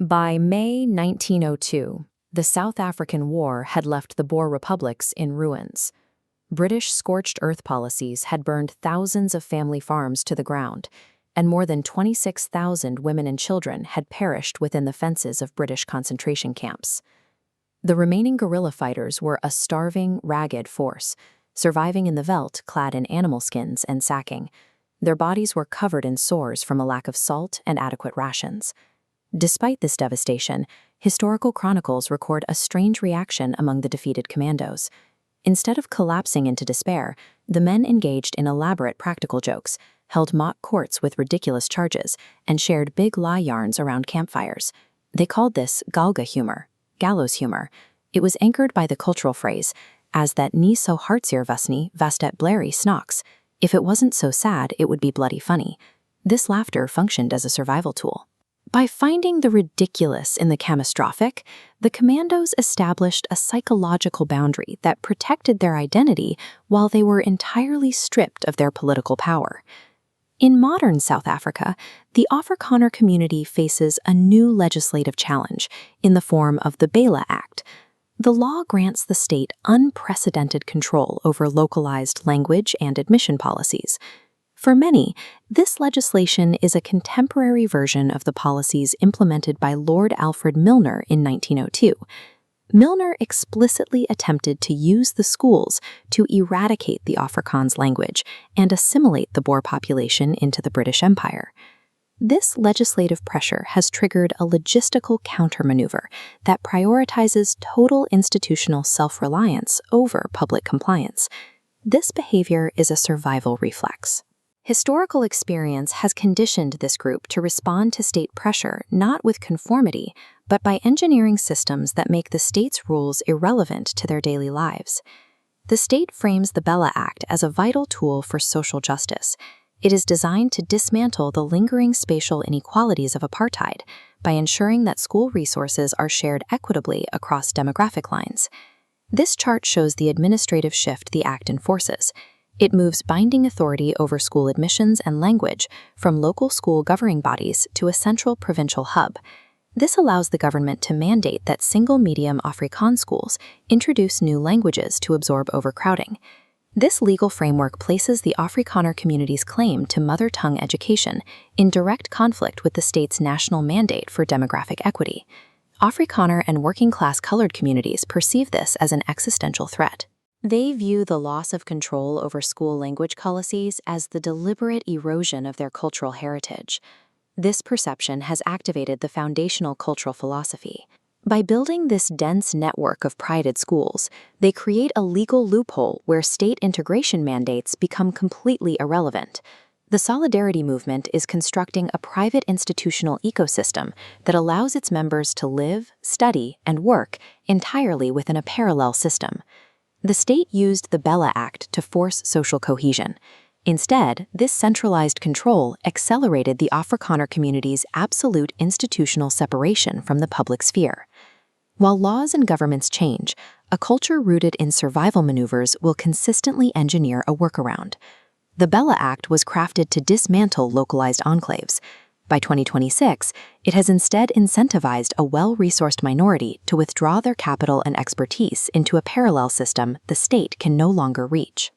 By May 1902, the South African War had left the Boer republics in ruins. British scorched earth policies had burned thousands of family farms to the ground, and more than 26,000 women and children had perished within the fences of British concentration camps. The remaining guerrilla fighters were a starving, ragged force, surviving in the veldt clad in animal skins and sacking. Their bodies were covered in sores from a lack of salt and adequate rations. Despite this devastation, historical chronicles record a strange reaction among the defeated commandos. Instead of collapsing into despair, the men engaged in elaborate practical jokes, held mock courts with ridiculous charges, and shared big lie yarns around campfires. They called this galga humor, gallows humor. It was anchored by the cultural phrase, as that nie so hartseer was nie, was dat blurry snocks. If it wasn't so sad, it would be bloody funny. This laughter functioned as a survival tool. By finding the ridiculous in the catastrophic, the commandos established a psychological boundary that protected their identity while they were entirely stripped of their political power. In modern South Africa, the Afrikaner community faces a new legislative challenge in the form of the BELA Act. The law grants the state unprecedented control over localized language and admission policies. For many, this legislation is a contemporary version of the policies implemented by Lord Alfred Milner in 1902. Milner explicitly attempted to use the schools to eradicate the Afrikaans language and assimilate the Boer population into the British Empire. This legislative pressure has triggered a logistical countermaneuver that prioritizes total institutional self-reliance over public compliance. This behavior is a survival reflex. Historical experience has conditioned this group to respond to state pressure not with conformity, but by engineering systems that make the state's rules irrelevant to their daily lives. The state frames the BELA Act as a vital tool for social justice. It is designed to dismantle the lingering spatial inequalities of apartheid by ensuring that school resources are shared equitably across demographic lines. This chart shows the administrative shift the Act enforces. It moves binding authority over school admissions and language from local school governing bodies to a central provincial hub. This allows the government to mandate that single-medium Afrikaans schools introduce new languages to absorb overcrowding. This legal framework places the Afrikaner community's claim to mother tongue education in direct conflict with the state's national mandate for demographic equity. Afrikaner and working-class colored communities perceive this as an existential threat. They view the loss of control over school language policies as the deliberate erosion of their cultural heritage. This perception has activated the foundational cultural philosophy. By building this dense network of private schools, they create a legal loophole where state integration mandates become completely irrelevant. The Solidarity movement is constructing a private institutional ecosystem that allows its members to live, study, and work entirely within a parallel system. The state used the BELA Act to force social cohesion. Instead, this centralized control accelerated the Afrikaner community's absolute institutional separation from the public sphere. While laws and governments change, a culture rooted in survival maneuvers will consistently engineer a workaround. The BELA Act was crafted to dismantle localized enclaves. By 2026, it has instead incentivized a well-resourced minority to withdraw their capital and expertise into a parallel system the state can no longer reach.